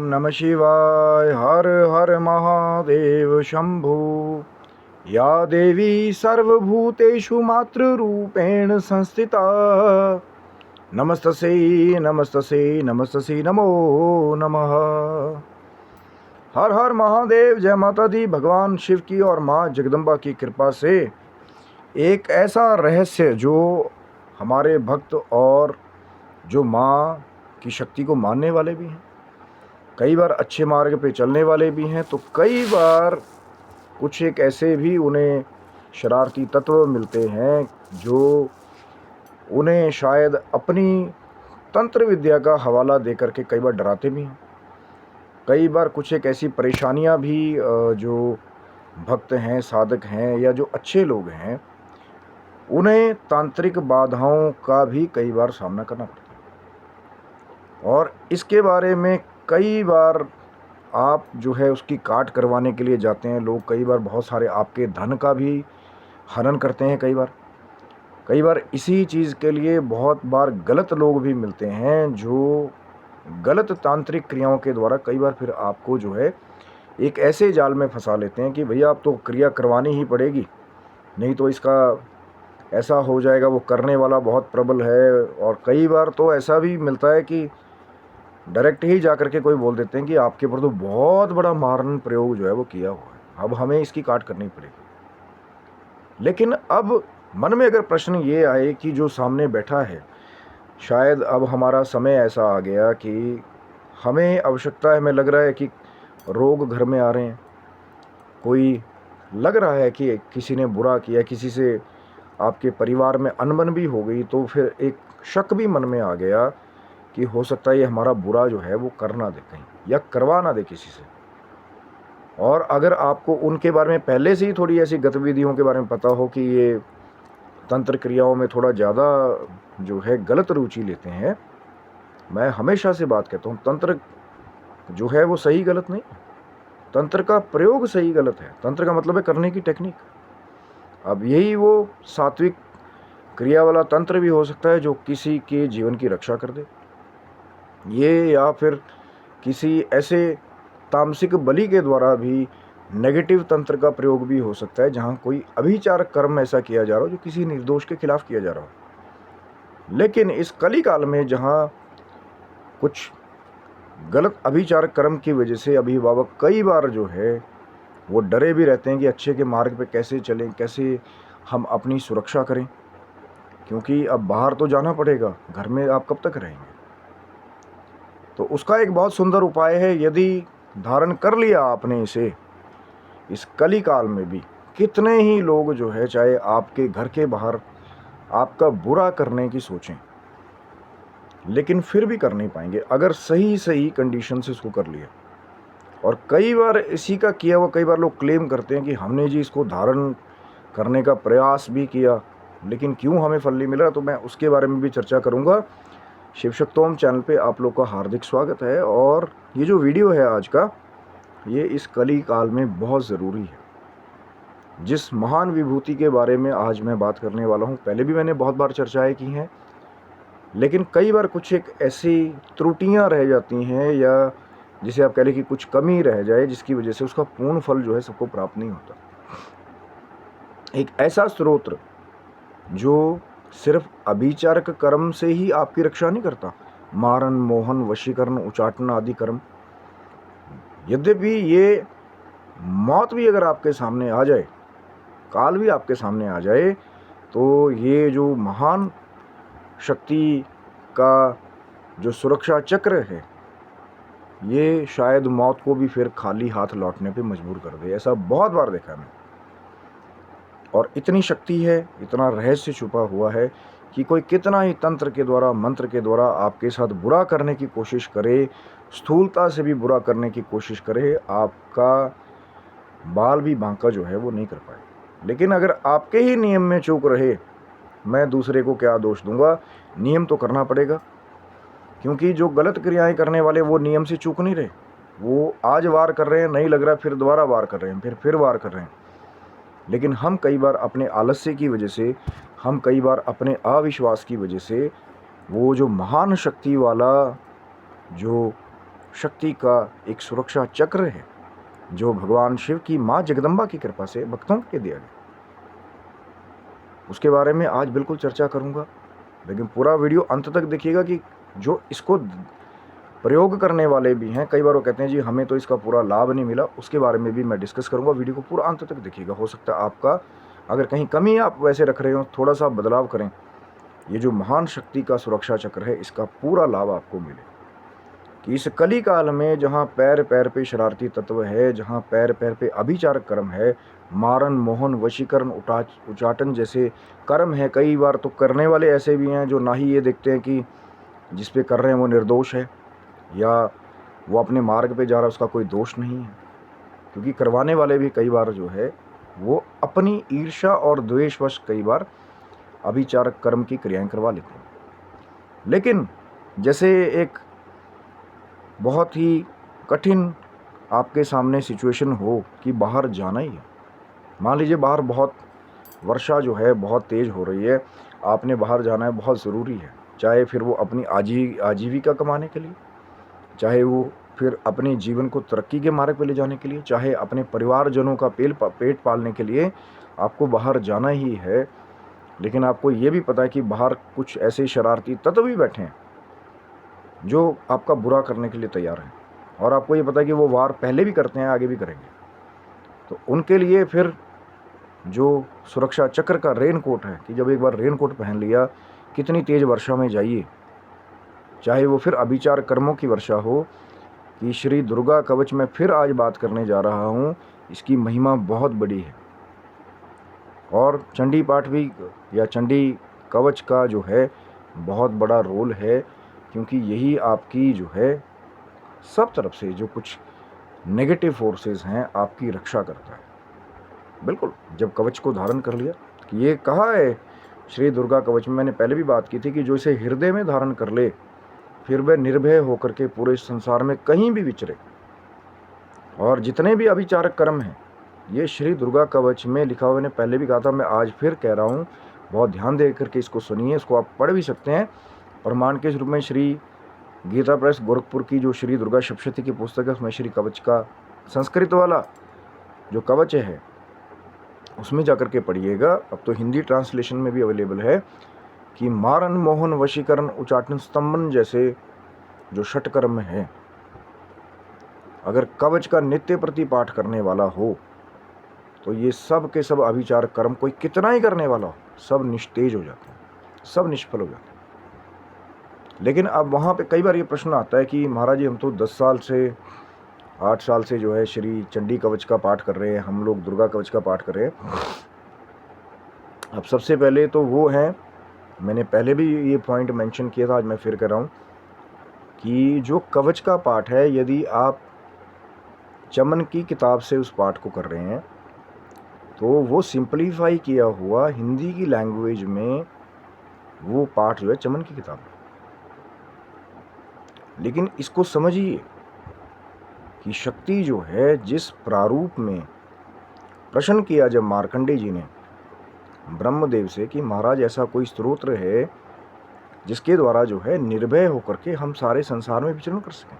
ओम नमः शिवाय। हर हर महादेव शंभु। या देवी सर्वभूतेषु मातृरूपेण संस्थिता। नमस्तस्यै नमस्तस्यै नमस्तस्यै नमो नमः। हर हर महादेव। जय माता दी। भगवान शिव की और माँ जगदम्बा की कृपा से एक ऐसा रहस्य जो हमारे भक्त और जो माँ की शक्ति को मानने वाले भी हैं, कई बार अच्छे मार्ग पे चलने वाले भी हैं, तो कई बार कुछ एक ऐसे भी उन्हें शरारती तत्व मिलते हैं जो उन्हें शायद अपनी तंत्र विद्या का हवाला दे करके कई बार डराते भी हैं। कई बार कुछ एक ऐसी परेशानियां भी जो भक्त हैं, साधक हैं या जो अच्छे लोग हैं, उन्हें तांत्रिक बाधाओं का भी कई बार सामना करना पड़ता है। और इसके बारे में कई बार आप जो है उसकी काट करवाने के लिए जाते हैं लोग। कई बार बहुत सारे आपके धन का भी हनन करते हैं। कई बार इसी चीज़ के लिए बहुत बार गलत लोग भी मिलते हैं जो गलत तांत्रिक क्रियाओं के द्वारा कई बार फिर आपको जो है एक ऐसे जाल में फंसा लेते हैं कि भैया आप तो क्रिया करवानी ही पड़ेगी, नहीं तो इसका ऐसा हो जाएगा। वो करने वाला बहुत प्रबल है। और कई बार तो ऐसा भी मिलता है कि डायरेक्ट ही जा करके कोई बोल देते हैं कि आपके ऊपर तो बहुत बड़ा मारण प्रयोग जो है वो किया हुआ है, अब हमें इसकी काट करनी पड़ेगी। लेकिन अब मन में अगर प्रश्न ये आए कि जो सामने बैठा है, शायद अब हमारा समय ऐसा आ गया कि हमें आवश्यकता है, हमें लग रहा है कि रोग घर में आ रहे हैं, कोई लग रहा है कि किसी ने बुरा किया, किसी से आपके परिवार में अनबन भी हो गई, तो फिर एक शक भी मन में आ गया कि हो सकता है ये हमारा बुरा जो है वो कर ना दे कहीं या करवा ना दे किसी से। और अगर आपको उनके बारे में पहले से ही थोड़ी ऐसी गतिविधियों के बारे में पता हो कि ये तंत्र क्रियाओं में थोड़ा ज़्यादा जो है गलत रुचि लेते हैं, मैं हमेशा से बात कहता हूँ, तंत्र जो है वो सही गलत नहीं, तंत्र का प्रयोग सही गलत है। तंत्र का मतलब है करने की टेक्निक। अब यही वो सात्विक क्रिया वाला तंत्र भी हो सकता है जो किसी के जीवन की रक्षा कर दे, ये या फिर किसी ऐसे तामसिक बलि के द्वारा भी नेगेटिव तंत्र का प्रयोग भी हो सकता है जहाँ कोई अभिचार कर्म ऐसा किया जा रहा हो जो किसी निर्दोष के खिलाफ किया जा रहा हो। लेकिन इस कली काल में जहाँ कुछ गलत अभिचार कर्म की वजह से अभिभावक कई बार जो है वो डरे भी रहते हैं कि अच्छे के मार्ग पे कैसे चलें, कैसे हम अपनी सुरक्षा करें, क्योंकि अब बाहर तो जाना पड़ेगा, घर में आप कब तक रहेंगे। तो उसका एक बहुत सुंदर उपाय है, यदि धारण कर लिया आपने इसे, इस कली काल में भी कितने ही लोग जो है चाहे आपके घर के बाहर आपका बुरा करने की सोचें, लेकिन फिर भी कर नहीं पाएंगे अगर सही सही कंडीशन से इसको कर लिया। और कई बार इसी का किया हुआ कई बार लोग क्लेम करते हैं कि हमने जी इसको धारण करने का प्रयास भी किया लेकिन क्यों हमें फल नहीं मिला। तो मैं उसके बारे में भी चर्चा करूंगा। शिव शक्तोम चैनल पे आप लोग का हार्दिक स्वागत है। और ये जो वीडियो है आज का, ये इस कली काल में बहुत ज़रूरी है। जिस महान विभूति के बारे में आज मैं बात करने वाला हूँ, पहले भी मैंने बहुत बार चर्चाएं की हैं, लेकिन कई बार कुछ एक ऐसी त्रुटियां रह जाती हैं या जिसे आप कह लें कि कुछ कमी रह जाए जिसकी वजह से उसका पूर्ण फल जो है सबको प्राप्त नहीं होता। एक ऐसा स्रोत्र जो सिर्फ अभिचारक कर्म से ही आपकी रक्षा नहीं करता, मारन, मोहन, वशीकरण, उचाटन आदि कर्म, यद्यपि ये मौत भी अगर आपके सामने आ जाए, काल भी आपके सामने आ जाए, तो ये जो महान शक्ति का जो सुरक्षा चक्र है, ये शायद मौत को भी फिर खाली हाथ लौटने पे मजबूर कर दे। ऐसा बहुत बार देखा है मैंने। और इतनी शक्ति है, इतना रहस्य छुपा हुआ है कि कोई कितना ही तंत्र के द्वारा, मंत्र के द्वारा आपके साथ बुरा करने की कोशिश करे, स्थूलता से भी बुरा करने की कोशिश करे, आपका बाल भी बांका जो है वो नहीं कर पाए। लेकिन अगर आपके ही नियम में चूक रहे, मैं दूसरे को क्या दोष दूंगा, नियम तो करना पड़ेगा। क्योंकि जो गलत क्रियाएं करने वाले वो नियम से चूक नहीं रहे, वो आज वार कर रहे हैं, नहीं लग रहा फिर दोबारा वार कर रहे हैं, फिर वार कर रहे हैं। लेकिन हम कई बार अपने आलस्य की वजह से, हम कई बार अपने अविश्वास की वजह से वो जो महान शक्ति वाला जो शक्ति का एक सुरक्षा चक्र है जो भगवान शिव की माँ जगदम्बा की कृपा से भक्तों के दिया गया। उसके बारे में आज बिल्कुल चर्चा करूंगा, लेकिन पूरा वीडियो अंत तक देखिएगा कि जो इसको प्रयोग करने वाले भी हैं, कई बार वो कहते हैं जी हमें तो इसका पूरा लाभ नहीं मिला, उसके बारे में भी मैं डिस्कस करूंगा। वीडियो को पूरा अंत तक देखिएगा। हो सकता है आपका अगर कहीं कमी आप वैसे रख रहे हो, थोड़ा सा बदलाव करें, ये जो महान शक्ति का सुरक्षा चक्र है इसका पूरा लाभ आपको मिले। कि इस कली काल में जहाँ पैर पैर पे शरारती तत्व है, जहाँ पैर पैर पे अभिचारक कर्म है, मारन मोहन वशीकरण उचाटन जैसे कर्म है, कई बार तो करने वाले ऐसे भी हैं जो ना ही ये देखते हैं कि जिस पे कर रहे हैं वो निर्दोष है या वो अपने मार्ग पे जा रहा है, उसका कोई दोष नहीं है। क्योंकि करवाने वाले भी कई बार जो है वो अपनी ईर्ष्या और द्वेषवश कई बार अभिचारक कर्म की क्रियाएं करवा लेते हैं। लेकिन जैसे एक बहुत ही कठिन आपके सामने सिचुएशन हो कि बाहर जाना ही है, मान लीजिए बाहर बहुत वर्षा जो है बहुत तेज़ हो रही है, आपने बाहर जाना है, बहुत ज़रूरी है, चाहे फिर वो अपनी आजीविका कमाने के लिए, चाहे वो फिर अपने जीवन को तरक्की के मार्ग पर ले जाने के लिए, चाहे अपने परिवारजनों का पेट पालने के लिए आपको बाहर जाना ही है। लेकिन आपको ये भी पता है कि बाहर कुछ ऐसे शरारती तत्व भी बैठे हैं जो आपका बुरा करने के लिए तैयार हैं, और आपको ये पता है कि वो वार पहले भी करते हैं, आगे भी करेंगे। तो उनके लिए फिर जो सुरक्षा चक्र का रेन कोट है कि जब एक बार रेन कोट पहन लिया, कितनी तेज़ वर्षा में जाइए, चाहे वो फिर अभिचार कर्मों की वर्षा हो, कि श्री दुर्गा कवच में फिर आज बात करने जा रहा हूँ, इसकी महिमा बहुत बड़ी है। और चंडी पाठ भी या चंडी कवच का जो है बहुत बड़ा रोल है, क्योंकि यही आपकी जो है सब तरफ से जो कुछ नेगेटिव फोर्सेस हैं आपकी रक्षा करता है। बिल्कुल, जब कवच को धारण कर लिया, ये कहा है श्री दुर्गा कवच में, मैंने पहले भी बात की थी कि जो इसे हृदय में धारण कर ले फिर वह निर्भय होकर के पूरे संसार में कहीं भी विचरे। और जितने भी अभिचारक कर्म हैं ये श्री दुर्गा कवच में लिखा हुआ, मैंने पहले भी कहा था, मैं आज फिर कह रहा हूँ, बहुत ध्यान दे करके इसको सुनिए। इसको आप पढ़ भी सकते हैं प्रमाण के रूप में। श्री गीता प्रेस गोरखपुर की जो श्री दुर्गा सप्तशती की पुस्तक है, उसमें श्री कवच का संस्कृत वाला जो कवच है उसमें जाकर के पढ़िएगा। अब तो हिंदी ट्रांसलेशन में भी अवेलेबल है कि मारन मोहन वशीकरण उचाटन स्तंभन जैसे जो षटकर्म है, अगर कवच का नित्य प्रति पाठ करने वाला हो तो ये सब के सब अभिचार कर्म कोई कितना ही करने वाला हो, सब निस्तेज हो जाते हैं, सब निष्फल हो जाते हैं। लेकिन अब वहाँ पे कई बार ये प्रश्न आता है कि महाराज जी हम तो 10 साल से 8 साल से जो है श्री चंडी कवच का पाठ कर रहे हैं, हम लोग दुर्गा कवच का पाठ कर रहे हैं। अब सबसे पहले तो वो है, मैंने पहले भी ये पॉइंट मेंशन किया था, आज मैं फिर कर रहा हूँ कि जो कवच का पाठ है, यदि आप चमन की किताब से उस पाठ को कर रहे हैं तो वो सिंपलीफाई किया हुआ हिंदी की लैंग्वेज में वो पाठ जो है चमन की किताब। लेकिन इसको समझिए कि शक्ति जो है जिस प्रारूप में प्रश्न किया जब मार्कंडेय जी ने ब्रह्मदेव से कि महाराज ऐसा कोई स्तोत्र है जिसके द्वारा जो है निर्भय होकर के हम सारे संसार में विचरण कर सकें,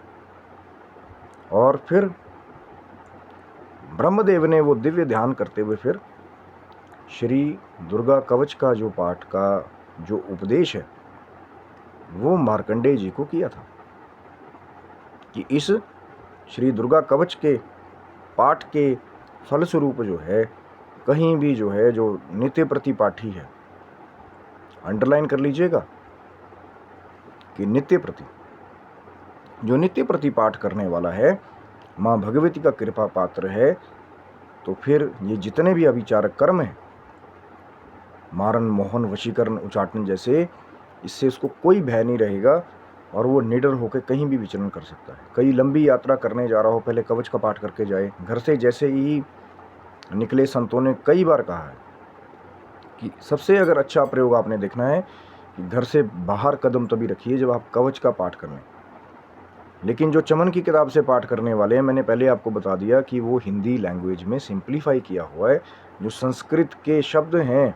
और फिर ब्रह्मदेव ने वो दिव्य ध्यान करते हुए फिर श्री दुर्गा कवच का जो पाठ का जो उपदेश है वो मार्कंडेय जी को किया था कि इस श्री दुर्गा कवच के पाठ के फलस्वरूप जो है कहीं भी जो है जो नित्य प्रतिपाठी है, अंडरलाइन कर लीजिएगा कि नित्य प्रति, जो नित्य प्रति पाठ करने वाला है माँ भगवती का कृपा पात्र है, तो फिर ये जितने भी अभिचारक कर्म हैं, मारन मोहन वशीकरण उचाटन जैसे, इससे उसको कोई भय नहीं रहेगा और वो निडर होकर कहीं भी विचरण कर सकता है। कई लंबी यात्रा करने जा रहा हो, पहले कवच का पाठ करके जाए। घर से जैसे ही निकले संतों ने कई बार कहा है कि सबसे अगर अच्छा प्रयोग आपने देखना है कि घर से बाहर कदम तभी रखिए जब आप कवच का पाठ कर लें। लेकिन जो चमन की किताब से पाठ करने वाले हैं, मैंने पहले आपको बता दिया कि वो हिंदी लैंग्वेज में सिंप्लीफाई किया हुआ है, जो संस्कृत के शब्द हैं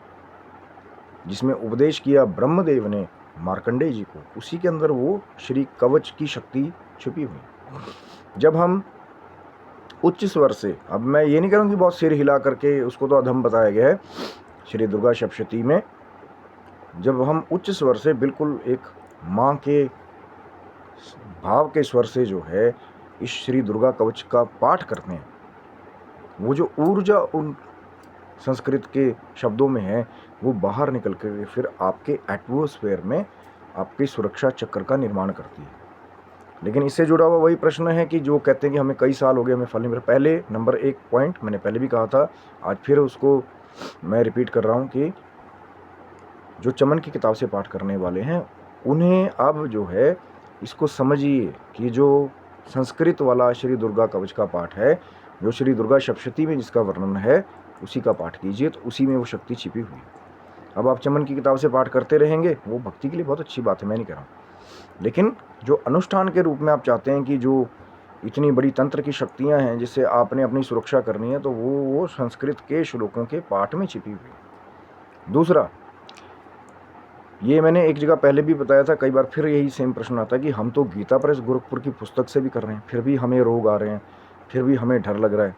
जिसमें उपदेश किया ब्रह्मदेव ने मार्कंडेय जी को, उसी के अंदर वो श्री कवच की शक्ति छुपी हुई। जब हम उच्च स्वर से, अब मैं ये नहीं करूँ कि बहुत सिर हिला करके, उसको तो अधम बताया गया है श्री दुर्गा सप्तशती में, जब हम उच्च स्वर से बिल्कुल एक माँ के भाव के स्वर से जो है इस श्री दुर्गा कवच का पाठ करते हैं, वो जो ऊर्जा उन संस्कृत के शब्दों में है वो बाहर निकल कर फिर आपके एटमॉस्फेयर में आपके सुरक्षा चक्र का निर्माण करती है। लेकिन इससे जुड़ा हुआ वही प्रश्न है कि जो कहते हैं कि हमें कई साल हो गए, हमें फल नहीं मिला। पहले नंबर 1 पॉइंट मैंने पहले भी कहा था, आज फिर उसको मैं रिपीट कर रहा हूँ कि जो चमन की किताब से पाठ करने वाले हैं उन्हें अब जो है इसको समझिए कि जो संस्कृत वाला श्री दुर्गा कवच का पाठ है, जो श्री दुर्गा सप्तशती में जिसका वर्णन है, उसी का पाठ कीजिए, तो उसी में वो शक्ति छिपी हुई है। अब आप चमन की किताब से पाठ करते रहेंगे, वो भक्ति के लिए बहुत अच्छी बात है, मैं नहीं कह रहा हूँ, लेकिन जो अनुष्ठान के रूप में आप चाहते हैं कि जो इतनी बड़ी तंत्र की शक्तियाँ हैं जिससे आपने अपनी सुरक्षा करनी है, तो वो संस्कृत के श्लोकों के पाठ में छिपी हुई है। दूसरा, ये मैंने एक जगह पहले भी बताया था, कई बार फिर यही सेम प्रश्न आता है कि हम तो गीता प्रेस गोरखपुर की पुस्तक से भी कर रहे हैं, फिर भी हमें रोग आ रहे हैं, फिर भी हमें डर लग रहा है।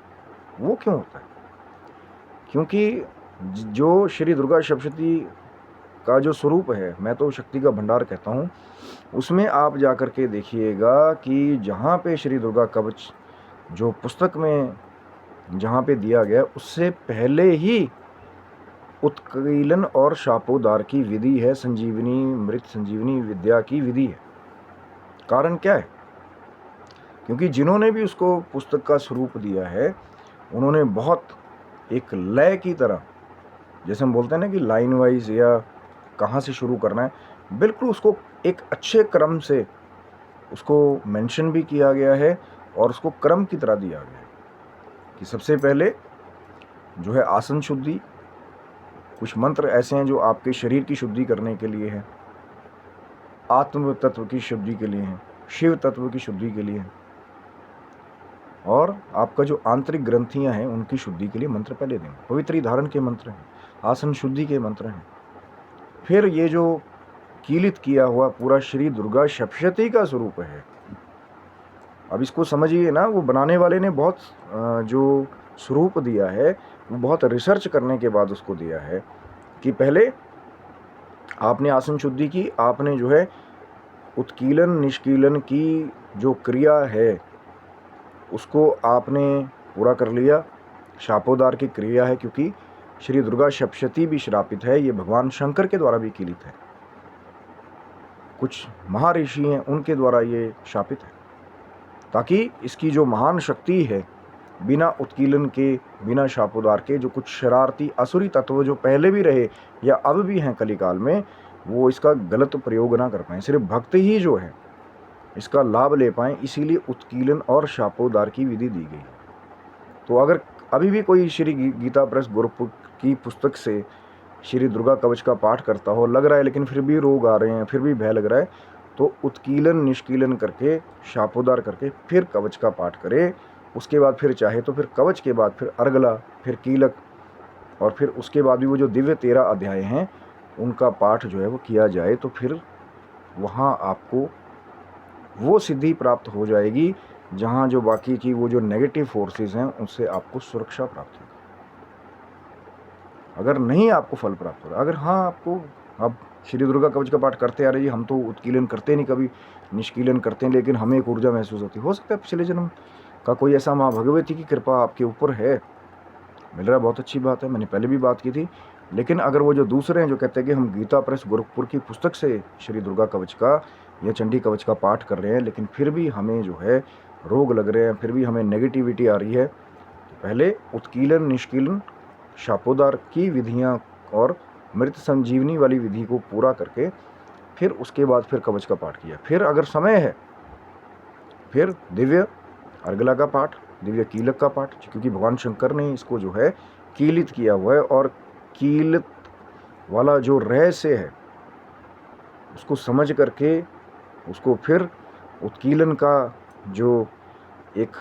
वो क्यों होता है? क्योंकि जो श्री दुर्गा सप्तशती का जो स्वरूप है, मैं तो शक्ति का भंडार कहता हूँ, उसमें आप जा कर के देखिएगा कि जहाँ पे श्री दुर्गा कवच जो पुस्तक में जहाँ पे दिया गया, उससे पहले ही उत्कीलन और शापोदार की विधि है, संजीवनी मृत संजीवनी विद्या की विधि है। कारण क्या है? क्योंकि जिन्होंने भी उसको पुस्तक का स्वरूप दिया है, उन्होंने बहुत एक लय की तरह, जैसे हम बोलते हैं ना कि लाइन वाइज या कहाँ से शुरू करना है, बिल्कुल उसको एक अच्छे क्रम से उसको मेंशन भी किया गया है और उसको क्रम की तरह दिया गया है कि सबसे पहले जो है आसन शुद्धि, कुछ मंत्र ऐसे हैं जो आपके शरीर की शुद्धि करने के लिए है, आत्म तत्व की शुद्धि के लिए है, शिव तत्व की शुद्धि के लिए है, और आपका जो आंतरिक ग्रंथियां हैं उनकी शुद्धि के लिए मंत्र पहले देंगे। पवित्री धारण के मंत्र हैं, आसन शुद्धि के मंत्र हैं। फिर ये जो कीलित किया हुआ पूरा श्री दुर्गा सप्तशती का स्वरूप है, अब इसको समझिए ना, वो बनाने वाले ने बहुत जो स्वरूप दिया है वो बहुत रिसर्च करने के बाद उसको दिया है कि पहले आपने आसन शुद्धि की, आपने जो है उत्कीलन निष्कीलन की जो क्रिया है उसको आपने पूरा कर लिया। शापोदार की क्रिया है, क्योंकि श्री दुर्गा सप्तशती भी श्रापित है, ये भगवान शंकर के द्वारा भी कीलित है, कुछ महर्षि हैं उनके द्वारा ये शापित है, ताकि इसकी जो महान शक्ति है बिना उत्कीलन के, बिना शापोदार के, जो कुछ शरारती असुरी तत्व जो पहले भी रहे या अब भी हैं कलिकाल में, वो इसका गलत प्रयोग ना कर पाएँ, सिर्फ भक्त ही जो है इसका लाभ ले पाएँ, इसीलिए उत्कीलन और शापोदार की विधि दी गई। तो अगर अभी भी कोई श्री गीता प्रेस गोरखपुर की पुस्तक से श्री दुर्गा कवच का पाठ करता हो, लग रहा है लेकिन फिर भी रोग आ रहे हैं, फिर भी भय लग रहा है, तो उत्कीलन निष्कीलन करके, शापोदार करके फिर कवच का पाठ करे। उसके बाद फिर चाहे तो फिर कवच के बाद फिर अर्गला, फिर कीलक, और फिर उसके बाद भी वो जो दिव्य 13 अध्याय हैं उनका पाठ जो है वो किया जाए, तो फिर वहाँ आपको वो सिद्धि प्राप्त हो जाएगी जहाँ जो बाकी की वो जो नेगेटिव फोर्सेस हैं उनसे आपको सुरक्षा प्राप्त होगी। अगर नहीं आपको फल प्राप्त हो रहा, अगर हाँ आपको, अब श्री दुर्गा कवच का पाठ करते आ रहे जी, हम तो उत्कीलन करते नहीं, कभी निष्कीलन करते हैं, लेकिन हमें एक ऊर्जा महसूस होती हो सकता है पिछले जन्म का कोई ऐसा माँ भगवती की कृपा आपके ऊपर है, मिल रहा है, बहुत अच्छी बात है, मैंने पहले भी बात की थी। लेकिन अगर वो जो दूसरे हैं जो कहते हैं कि हम गीता प्रेस गोरखपुर की पुस्तक से श्री दुर्गा कवच का या चंडी कवच का पाठ कर रहे हैं, लेकिन फिर भी हमें जो है रोग लग रहे हैं, फिर भी हमें नेगेटिविटी आ रही है, तो पहले उत्कीलन निष्कीलन शापोदार की विधियाँ और मृत संजीवनी वाली विधि को पूरा करके फिर उसके बाद फिर कवच का पाठ किया। फिर अगर समय है फिर दिव्य अर्गला का पाठ, दिव्य कीलक का पाठ, क्योंकि भगवान शंकर ने इसको जो है कीलित किया हुआ है, और कीलित वाला जो रहस्य है उसको समझ करके उसको फिर उत्कीलन का जो एक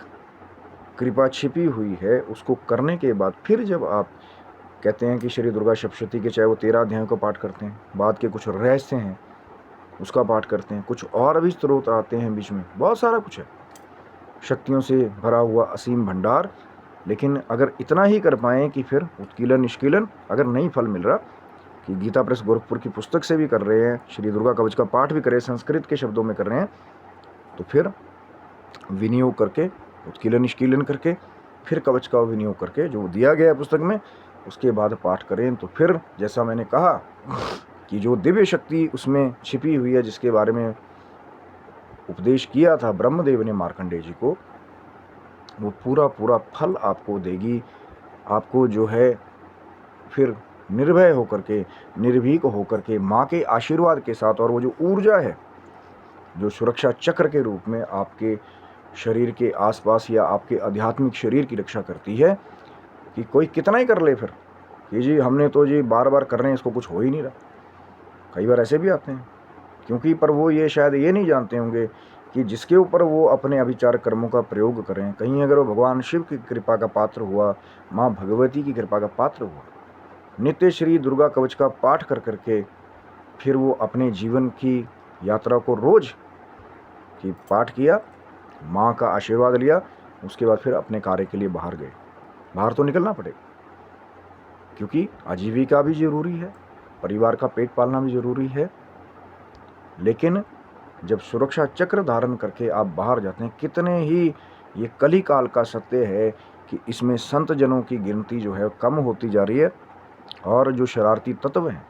कृपा छिपी हुई है उसको करने के बाद फिर जब आप कहते हैं कि श्री दुर्गा सप्तशती के चाहे वो 13 अध्यायों का पाठ करते हैं, बाद के कुछ रहस्य हैं उसका पाठ करते हैं, कुछ और भी स्त्रोत आते हैं बीच में, बहुत सारा कुछ है, शक्तियों से भरा हुआ असीम भंडार। लेकिन अगर इतना ही कर पाएँ कि फिर उत्कीलन निष्कीलन अगर नहीं फल मिल रहा, कि गीता प्रेस गोरखपुर की पुस्तक से भी कर रहे हैं, श्री दुर्गा कवच का पाठ भी करें, संस्कृत के शब्दों में कर रहे हैं, तो फिर विनियोग करके, उत्कीलन निष्कीलन करके, फिर कवच का विनियोग करके जो दिया गया है पुस्तक में, उसके बाद पाठ करें। तो फिर जैसा मैंने कहा कि जो दिव्य शक्ति उसमें छिपी हुई है, जिसके बारे में उपदेश किया था ब्रह्मदेव ने मार्कंडेय जी को, वो पूरा पूरा फल आपको देगी। आपको जो है फिर निर्भय होकर के, निर्भीक होकर के, माँ के आशीर्वाद के साथ, और वो जो ऊर्जा है जो सुरक्षा चक्र के रूप में आपके शरीर के आसपास या आपके आध्यात्मिक शरीर की रक्षा करती है, कि कोई कितना ही कर ले फिर कि जी हमने तो जी बार बार कर रहे हैं, इसको कुछ हो ही नहीं रहा। कई बार ऐसे भी आते हैं, क्योंकि पर वो ये शायद ये नहीं जानते होंगे कि जिसके ऊपर वो अपने अभिचार कर्मों का प्रयोग करें, कहीं अगर वो भगवान शिव की कृपा का पात्र हुआ, माँ भगवती की कृपा का पात्र हुआ, नित्य श्री दुर्गा कवच का पाठ कर करके फिर वो अपने जीवन की यात्रा को रोज की पाठ किया, माँ का आशीर्वाद लिया, उसके बाद फिर अपने कार्य के लिए बाहर गए। बाहर तो निकलना पड़ेगा, क्योंकि आजीविका भी जरूरी है, परिवार का पेट पालना भी जरूरी है। लेकिन जब सुरक्षा चक्र धारण करके आप बाहर जाते हैं, कितने ही ये कली काल का सत्य है कि इसमें संत जनों की गिनती जो है कम होती जा रही है, और जो शरारती तत्व हैं,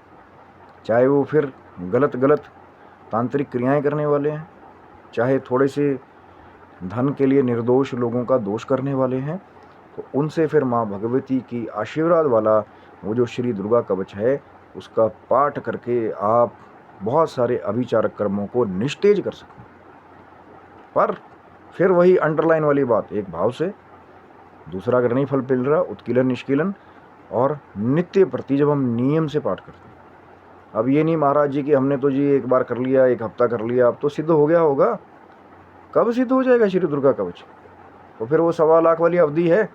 चाहे वो फिर गलत गलत तांत्रिक क्रियाएं करने वाले हैं, चाहे थोड़े से धन के लिए निर्दोष लोगों का दोष करने वाले हैं, तो उनसे फिर माँ भगवती की आशीर्वाद वाला वो जो श्री दुर्गा कवच है, उसका पाठ करके आप बहुत सारे अभिचारक कर्मों को निस्तेज कर सकते हैं। पर फिर वही अंडरलाइन वाली बात, एक भाव से, दूसरा अगर नहीं फल मिल रहा, उत्कीलन निष्कीलन और नित्य प्रति जब हम नियम से पाठ करते हैं। अब ये नहीं महाराज जी कि हमने तो जी एक बार कर लिया, एक हफ्ता कर लिया, अब तो सिद्ध हो गया होगा। कब सिद्ध हो जाएगा श्री दुर्गा कवच? तो फिर वो 1.25 लाख वाली अवधि है,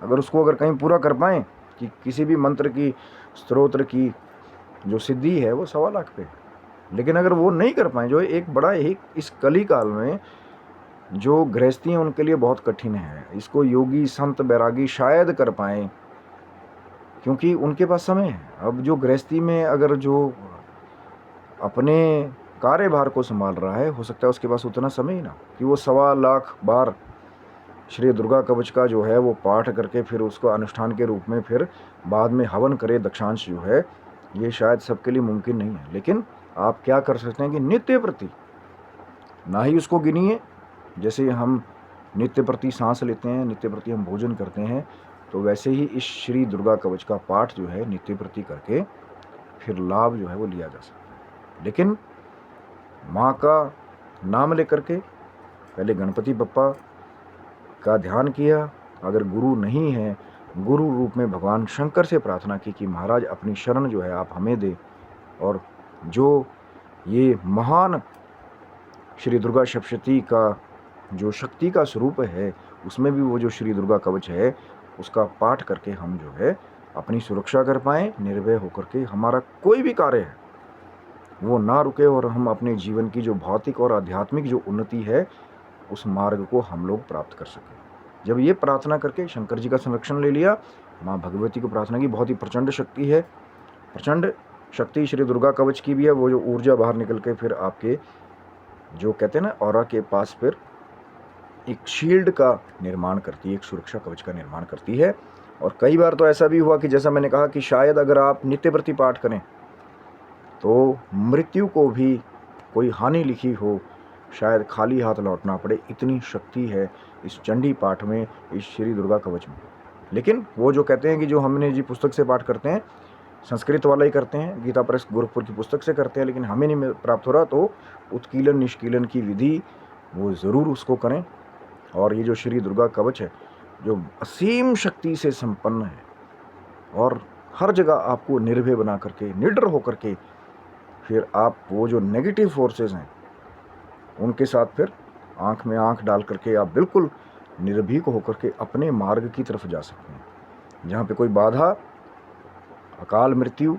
अगर उसको अगर कहीं पूरा कर पाएँ कि किसी भी मंत्र की, स्तोत्र की जो सिद्धि है वो 1.25 लाख पे। लेकिन अगर वो नहीं कर पाएँ, जो एक बड़ा ही इस कली काल में जो गृहस्थी हैं उनके लिए बहुत कठिन है, इसको योगी संत बैरागी शायद कर पाएँ, क्योंकि उनके पास समय है। अब जो गृहस्थी में अगर जो अपने कार्यभार को संभाल रहा है, हो सकता है उसके पास उतना समय ही ना कि वो 1.25 लाख बार श्री दुर्गा कवच का जो है वो पाठ करके फिर उसको अनुष्ठान के रूप में फिर बाद में हवन करे, दक्षांश जो है, ये शायद सबके लिए मुमकिन नहीं है। लेकिन आप क्या कर सकते हैं कि नित्य प्रति ना ही उसको गिनिए, जैसे हम नित्य प्रति सांस लेते हैं, नित्य प्रति हम भोजन करते हैं, तो वैसे ही इस श्री दुर्गा कवच का पाठ जो है नित्य प्रति करके फिर लाभ जो है वो लिया जा सकता है। लेकिन माँ का नाम लेकर के पहले गणपति बप्पा का ध्यान किया, अगर गुरु नहीं है, गुरु रूप में भगवान शंकर से प्रार्थना की कि महाराज अपनी शरण जो है आप हमें दे, और जो ये महान श्री दुर्गा सप्तशती का जो शक्ति का स्वरूप है, उसमें भी वो जो श्री दुर्गा कवच है उसका पाठ करके हम जो है अपनी सुरक्षा कर पाएँ, निर्भय होकर के हमारा कोई भी कार्य है वो ना रुके, और हम अपने जीवन की जो भौतिक और आध्यात्मिक जो उन्नति है उस मार्ग को हम लोग प्राप्त कर सकें। जब ये प्रार्थना करके शंकर जी का संरक्षण ले लिया, माँ भगवती को प्रार्थना की, बहुत ही प्रचंड शक्ति है, प्रचंड शक्ति श्री दुर्गा कवच की भी है। वो जो ऊर्जा बाहर निकल के फिर आपके जो कहते हैं ना ऑरा के पास फिर एक शील्ड का निर्माण करती है, एक सुरक्षा कवच का निर्माण करती है। और कई बार तो ऐसा भी हुआ कि जैसा मैंने कहा कि शायद अगर आप नित्य प्रति पाठ करें तो मृत्यु को भी कोई हानि लिखी हो, शायद खाली हाथ लौटना पड़े, इतनी शक्ति है इस चंडी पाठ में, इस श्री दुर्गा कवच में। लेकिन वो जो कहते हैं कि जो हमने जी पुस्तक से पाठ करते हैं, संस्कृत वाला ही करते हैं, गीता प्रेस गोरखपुर की पुस्तक से करते हैं, लेकिन हमें नहीं प्राप्त हो रहा, तो उत्कीलन निष्कीलन की विधि वो ज़रूर उसको करें। और ये जो श्री दुर्गा कवच है जो असीम शक्ति से संपन्न है, और हर जगह आपको निर्भय बना करके, निडर होकर के फिर आप वो जो नेगेटिव फोर्सेस हैं उनके साथ फिर आंख में आंख डाल करके आप बिल्कुल निर्भीक होकर के अपने मार्ग की तरफ जा सकते हैं, जहाँ पे कोई बाधा, अकाल मृत्यु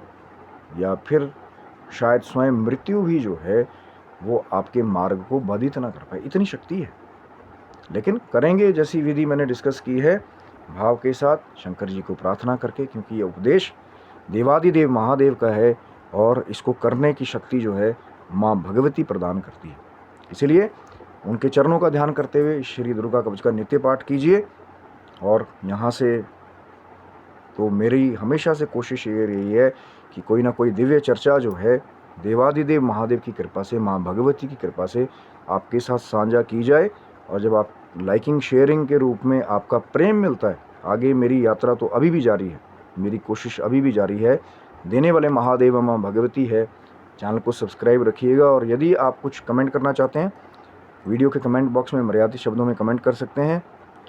या फिर शायद स्वयं मृत्यु भी जो है वो आपके मार्ग को बाधित ना कर पाए, इतनी शक्ति है। लेकिन करेंगे जैसी विधि मैंने डिस्कस की है, भाव के साथ शंकर जी को प्रार्थना करके, क्योंकि ये उपदेश देवादिदेव महादेव का है और इसको करने की शक्ति जो है माँ भगवती प्रदान करती है। इसलिए उनके चरणों का ध्यान करते हुए श्री दुर्गा कवच का नित्य पाठ कीजिए। और यहाँ से तो मेरी हमेशा से कोशिश ये रही है कि कोई ना कोई दिव्य चर्चा जो है देवादिदेव महादेव की कृपा से, माँ भगवती की कृपा से आपके साथ साझा की जाए। और जब आप लाइकिंग शेयरिंग के रूप में आपका प्रेम मिलता है, आगे मेरी यात्रा तो अभी भी जारी है, मेरी कोशिश अभी भी जारी है। देने वाले महादेव माँ भगवती है। चैनल को सब्सक्राइब रखिएगा। और यदि आप कुछ कमेंट करना चाहते हैं, वीडियो के कमेंट बॉक्स में मर्यादित शब्दों में कमेंट कर सकते हैं।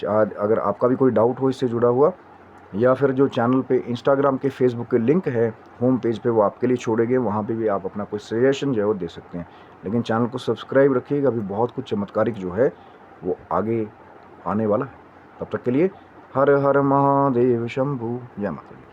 अगर आपका भी कोई डाउट हो इससे जुड़ा हुआ, या फिर जो चैनल पे इंस्टाग्राम के फेसबुक के लिंक है होम पेज पे, वो आपके लिए छोड़े गए, वहाँ पे भी आप अपना कोई सजेशन जो है वो दे सकते हैं। लेकिन चैनल को सब्सक्राइब रखिएगा, अभी बहुत कुछ चमत्कारिक जो है वो आगे आने वाला है। तब तक के लिए हर हर महादेव शंभू, जय माता दी।